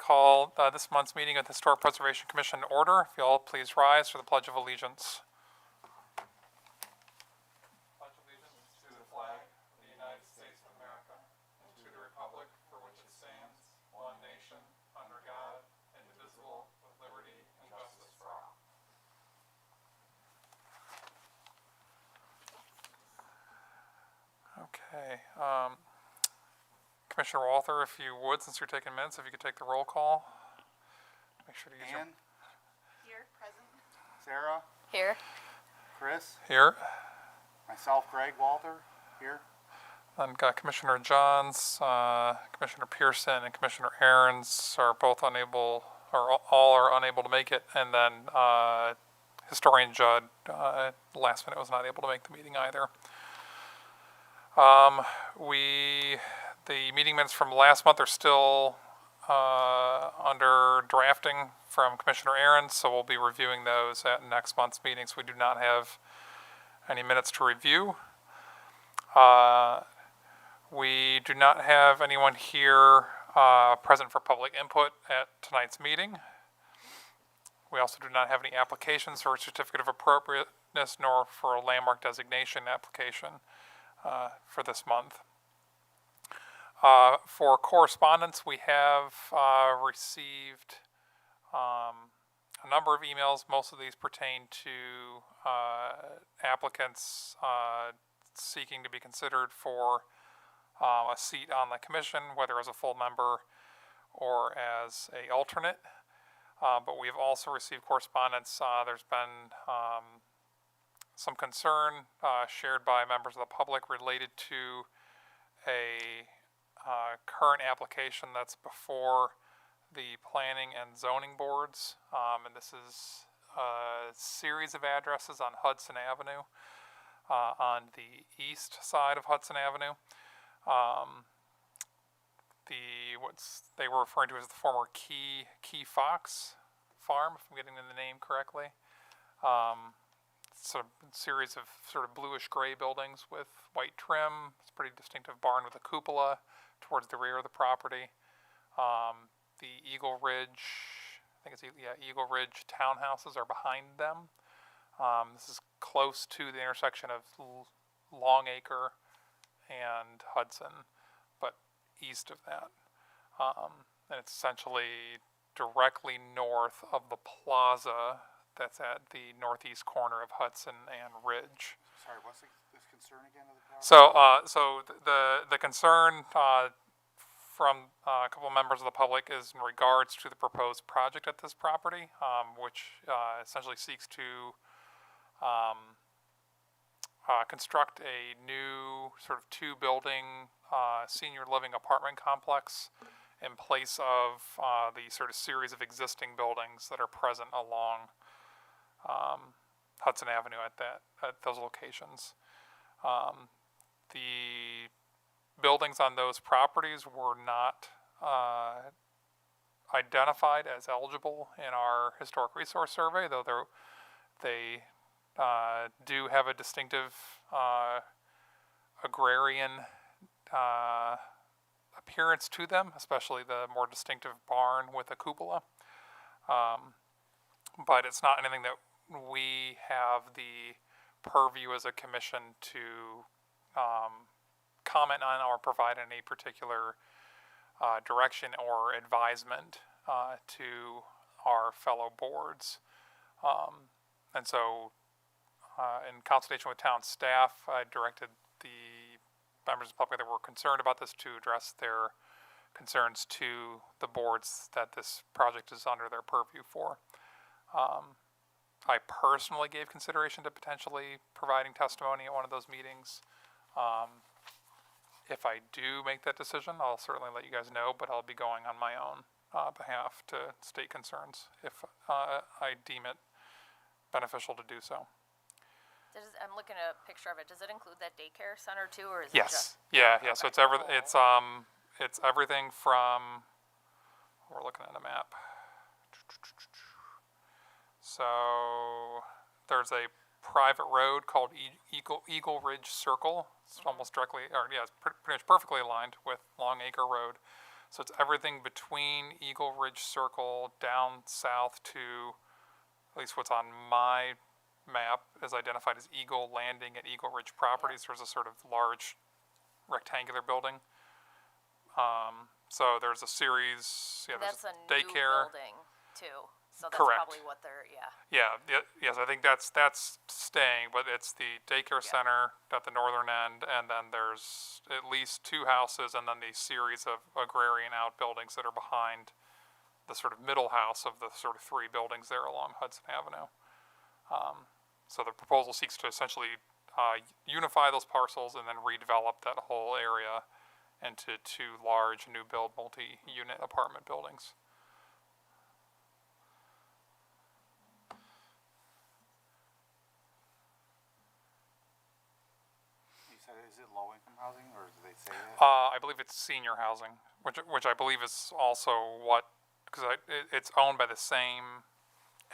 call this month's meeting of the Historic Preservation Commission to order. If you all please rise for the Pledge of Allegiance. Pledge allegiance to the flag of the United States of America and to the republic for which it stands, one nation, under God, indivisible, with liberty and justice for all. Okay. Commissioner Walther, if you would, since you're taking minutes, if you could take the roll call. Make sure to use Ann? Here, present. Sarah? Here. Chris? here. Myself, Greg Walter? Here. And Commissioner Johns, Commissioner Pearson, and Commissioner Ahrens are both unable, or all are unable to make it. And then Historian Judd, last minute, was not able to make the meeting either. The meeting minutes from last month are still under drafting from Commissioner Ahrens, so we'll be reviewing those at next month's meetings. We do not have any minutes to review. We do not have anyone here present for public input at tonight's meeting. We also do not have any applications for a certificate of appropriateness nor for a landmark designation application for this month. For correspondence, we have received a number of emails. Most of these pertain to applicants seeking to be considered for a seat on the commission, whether as a full member or as an alternate. But we've also received correspondence. There's been some concern shared by members of the public related to a current application that's before the planning and zoning boards. And this is a series of addresses on Hudson Avenue, on the east side of Hudson Avenue. What they were referring to as the former Key Fox farm, if I'm getting the name correctly. Sort of series of sort of bluish gray buildings with white trim. It's a pretty distinctive barn with a cupola towards the rear of the property. The Eagle Ridge, Eagle Ridge townhouses are behind them. This is close to the intersection of Longacre and Hudson, but east of that. And it's essentially directly north of the plaza that's at the northeast corner of Hudson and Ridge. Sorry, what's the concern again of the property? So the concern from a couple of members of the public is in regards to the proposed project at this property, which essentially seeks to construct a new sort of two-building senior living apartment complex in place of the sort of series of existing buildings that are present along Hudson Avenue at those locations. The buildings on those properties were not identified as eligible in our historic resource survey, though they do have a distinctive agrarian appearance to them, especially the more distinctive barn with a cupola. But it's not anything that we have the purview as a commission to comment on or provide any particular direction or advisement to our fellow boards. And so in consultation with town staff, I directed the members of the public that were concerned about this to address their concerns to the boards that this project is under their purview for. I personally gave consideration to potentially providing testimony at one of those meetings. If I do make that decision, I'll certainly let you guys know, but I'll be going on my own behalf to state concerns if I deem it beneficial to do so. I'm looking at a picture of it. Does it include that daycare center too, or is it Yes. just? Yeah. So it's everything from. We're looking at a map. So there's a private road called Eagle Ridge Circle. It's almost directly, it's pretty much perfectly aligned with Longacre Road. So it's everything between Eagle Ridge Circle down south to, at least what's on my map, is identified as Eagle Landing at Eagle Ridge Properties. There's a sort of large rectangular building. So there's a series, yeah, there's That's a new daycare. building too, so that's Correct. probably what they're, yeah. Yes, I think that's staying, but it's the daycare center at the northern end, and then there's at least two houses, and then the series of agrarian outbuildings that are behind the sort of middle house of the sort of three buildings there along Hudson Avenue. So the proposal seeks to essentially unify those parcels and then redevelop that whole area into two large new build multi-unit apartment buildings. You said, is it low-income housing, or do they say that? I believe it's senior housing, which I believe is also what, because it's owned by the same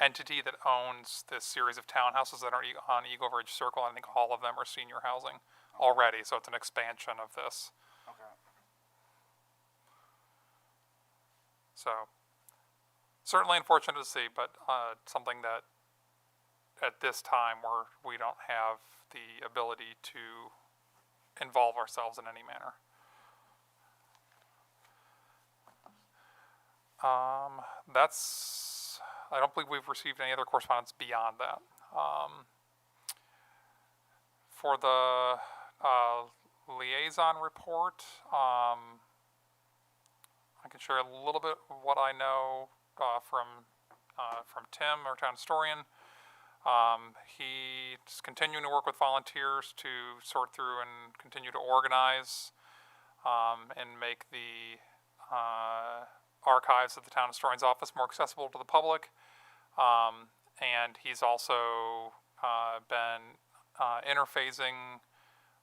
entity that owns this series of townhouses that are on Eagle Ridge Circle. I think all of them are senior housing already, so it's an expansion of this. Okay. So certainly unfortunate to see, but something that at this time we don't have the ability to involve ourselves in any manner. I don't believe we've received any other correspondence beyond that. For the liaison report, I can share a little bit of what I know from Tim, our town historian. He's continuing to work with volunteers to sort through and continue to organize and make the archives of the town historian's office more accessible to the public. And he's also been interfacing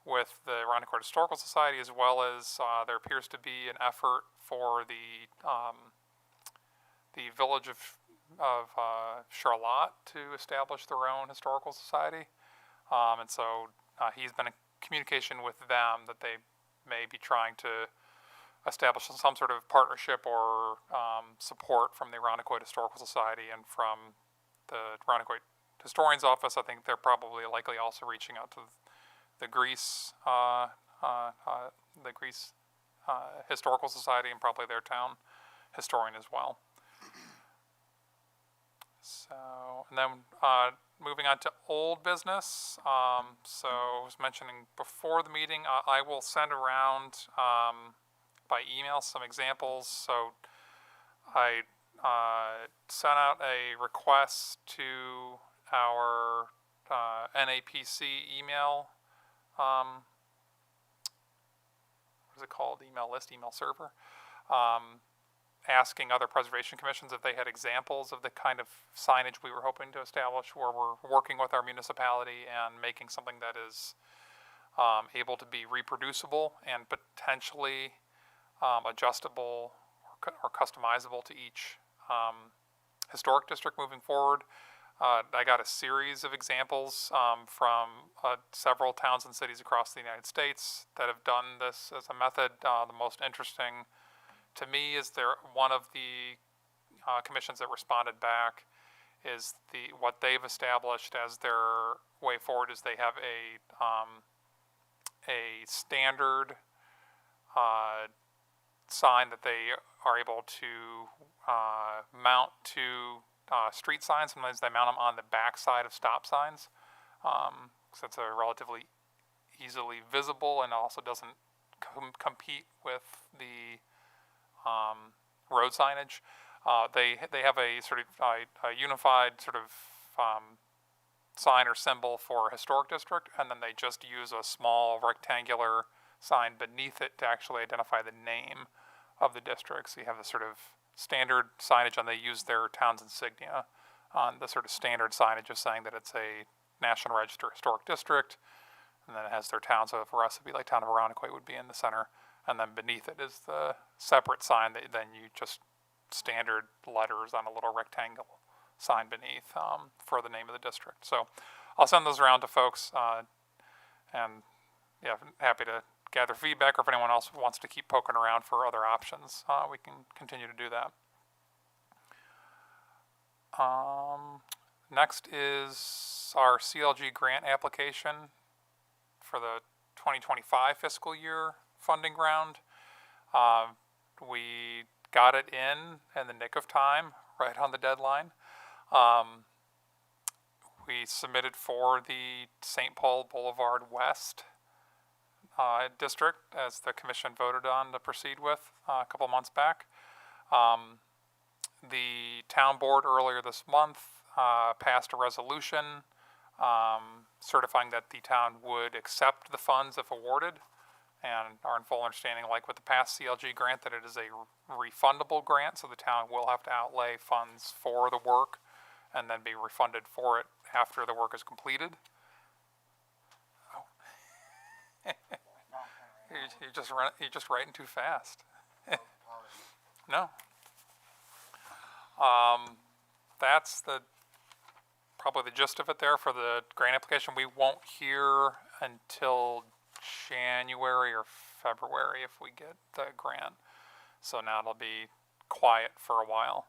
with the Irondequoit Historical Society, as well as there appears to be an effort for the village of Charlotte to establish their own historical society. And so he's been in communication with them that they may be trying to establish some sort of partnership or support from the Irondequoit Historical Society and from the Irondequoit Historian's Office. I think they're probably likely also reaching out to the Greece Historical Society and probably their town historian as well. So, and then moving on to old business. So I was mentioning before the meeting, I will send around by email some examples. So I sent out a request to our NAPC email, what is it called? Email list, email server. Asking other preservation commissions if they had examples of the kind of signage we were hoping to establish, where we're working with our municipality and making something that is able to be reproducible and potentially adjustable or customizable to each historic district moving forward. I got a series of examples from several towns and cities across the United States that have done this as a method. The most interesting to me is one of the commissions that responded back is what they've established as their way forward is they have a standard sign that they are able to mount to street signs. Sometimes they mount them on the back side of stop signs, because it's a relatively easily visible and also doesn't compete with the road signage. They have a sort of a unified sort of sign or symbol for a historic district, and then they just use a small rectangular sign beneath it to actually identify the name of the district. So you have the sort of standard signage, and they use their town's insignia on the sort of standard signage of saying that it's a National Register historic district, and then it has their town. So for us, it'd be like town of Irondequoit would be in the center, and then beneath it is the separate sign that then you just standard letters on a little rectangle sign beneath for the name of the district. So I'll send those around to folks, and yeah, happy to gather feedback, or if anyone else wants to keep poking around for other options, we can continue to do that. Next is our CLG grant application for the 2025 fiscal year funding round. We got it in the nick of time, right on the deadline. We submitted for the St. Paul Boulevard West district, as the commission voted on to proceed with a couple months back. The town board earlier this month passed a resolution certifying that the town would accept the funds if awarded, and are in full understanding, like with the past CLG grant, that it is a refundable grant, so the town will have to outlay funds for the work and then be refunded for it after the work is completed. Oh. You're just writing too fast. No. That's probably the gist of it there for the grant application. We won't hear until January or February if we get the grant. So now it'll be quiet for a while.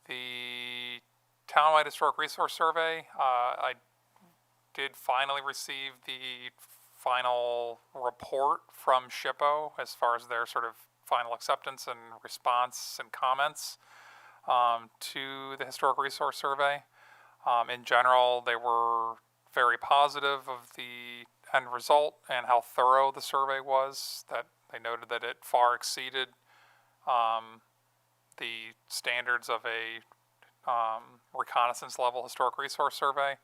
The Townwide Historic Resource Survey, I did finally receive the final report from SHPO as far as their sort of final acceptance and response and comments to the Historic Resource Survey. In general, they were very positive of the end result and how thorough the survey was. That they noted that it far exceeded the standards of a reconnaissance level historic resource survey.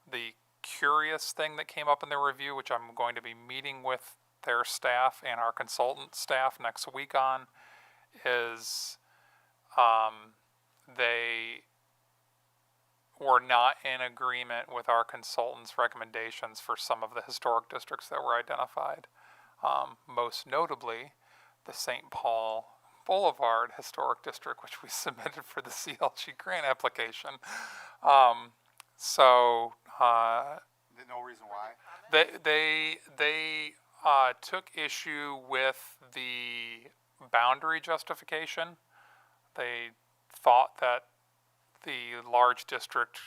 The curious thing that came up in their review, which I'm going to be meeting with their staff and our consultant staff next week on, is they were not in agreement with our consultant's recommendations for some of the historic districts that were identified. Most notably, the St. Paul Boulevard Historic District, which we submitted for the CLG grant application. No reason why? They took issue with the boundary justification. They thought that the large district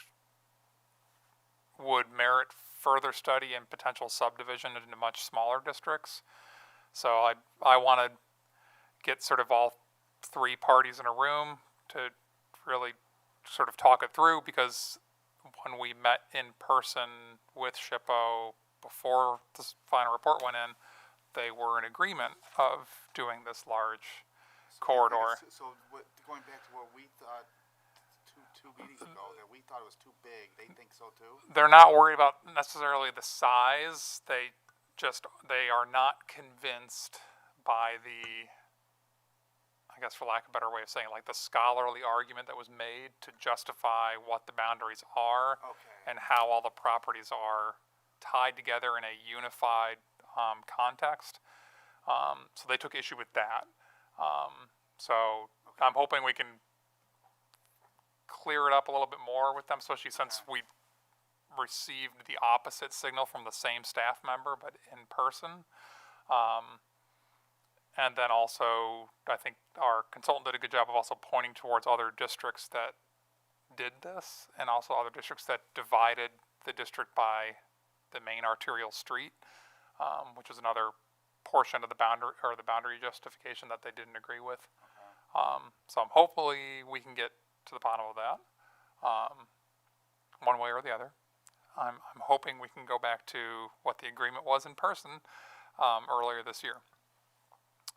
would merit further study and potential subdivision into much smaller districts. So I want to get sort of all three parties in a room to really sort of talk it through, because when we met in person with SHPO before this final report went in, they were in agreement of doing this large corridor. Going back to what we thought two meetings ago, that we thought it was too big, they think so too? They're not worried about necessarily the size. They are not convinced by the, I guess for lack of a better way of saying, like the scholarly argument that was made to justify what the boundaries are. Okay. And how all the properties are tied together in a unified context. So they took issue with that. So I'm hoping we can clear it up a little bit more with them, especially since we received the opposite signal from the same staff member, but in person. And then also, I think our consultant did a good job of also pointing towards other districts that did this, and also other districts that divided the district by the main arterial street, which is another portion of the boundary justification that they didn't agree with. So hopefully we can get to the bottom of that, one way or the other. I'm hoping we can go back to what the agreement was in person earlier this year.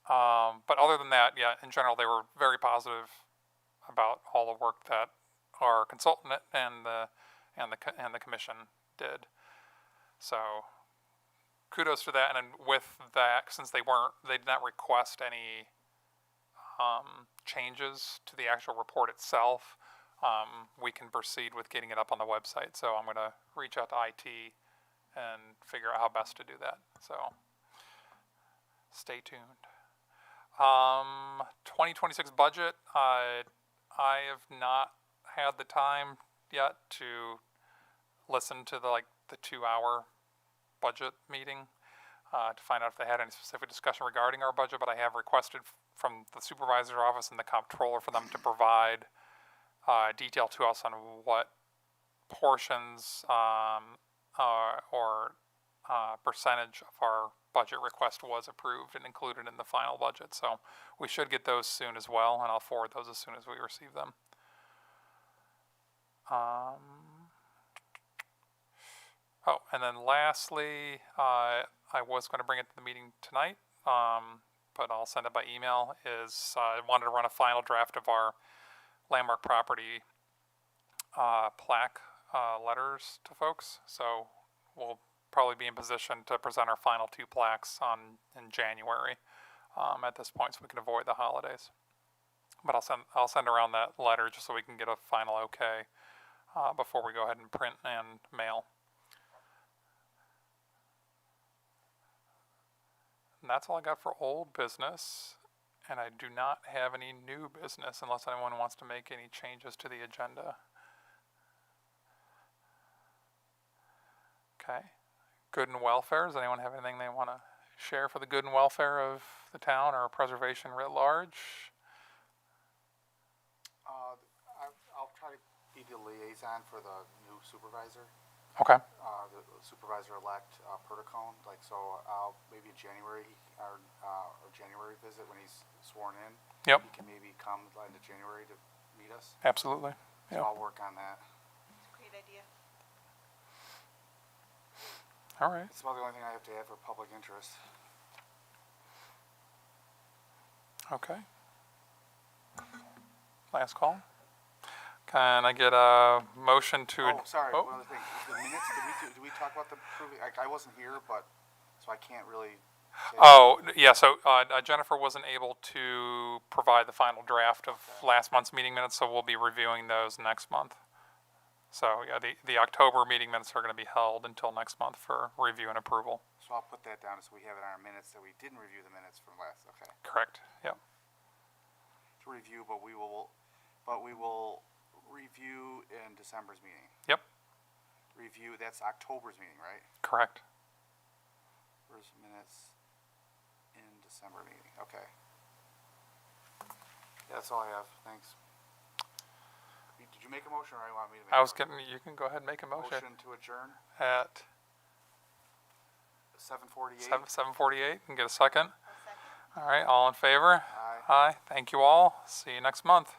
But other than that, yeah, in general, they were very positive about all the work that our consultant and the commission did. So kudos to that. And with that, since they did not request any changes to the actual report itself, we can proceed with getting it up on the website. So I'm going to reach out to IT and figure out how best to do that. So stay tuned. 2026 budget, I have not had the time yet to listen to the 2-hour budget meeting to find out if they had any specific discussion regarding our budget, but I have requested from the supervisor's office and the comptroller for them to provide detail to us on what portions or percentage of our budget request was approved and included in the final budget. So we should get those soon as well, and I'll forward those as soon as we receive them. Oh, and then lastly, I was going to bring it to the meeting tonight, but I'll send it by email, is I wanted to run a final draft of our landmark property plaque letters to folks. So we'll probably be in position to present our final 2 plaques in January at this point, so we can avoid the holidays. But I'll send around that letter just so we can get a final okay before we go ahead and print and mail. And that's all I got for old business, and I do not have any new business unless anyone wants to make any changes to the agenda. Okay. Good and welfare. Does anyone have anything they want to share for the good and welfare of the town or preservation writ large? I'll try to be the liaison for the new supervisor, Okay. the supervisor-elect, Perticone. Like, so I'll, maybe in January, or January visit when he's sworn in. Yep. He can maybe come in January to meet us. Absolutely. So Yep. I'll work on that. It's a great idea. All right. It's about the only thing I have to add for public interest. Okay. Last call. Can I get a motion to? Oh, sorry, Oh. one other thing. The minutes, did we talk about the proving, I wasn't here, but, so I can't really say. Oh, yeah, so Jennifer wasn't able to provide the final draft of last month's meeting minutes, so we'll be reviewing those next month. So, yeah, the October meeting minutes are going to be held until next month for review and approval. So I'll put that down so we have it on our minutes that we didn't review the minutes from last, okay. Correct, yep. To review, but we will review in December's meeting. Yep, Review, that's October's meeting, right? correct. Where's minutes in December meeting, okay. Yeah, that's all I have, thanks. Did you make a motion or you want me to make a motion? You can go ahead and make a motion Motion to adjourn, at 7:48. 7:48 and get a second. I'll second. All right, all in favor? Aye. Aye, thank you all. See you next month.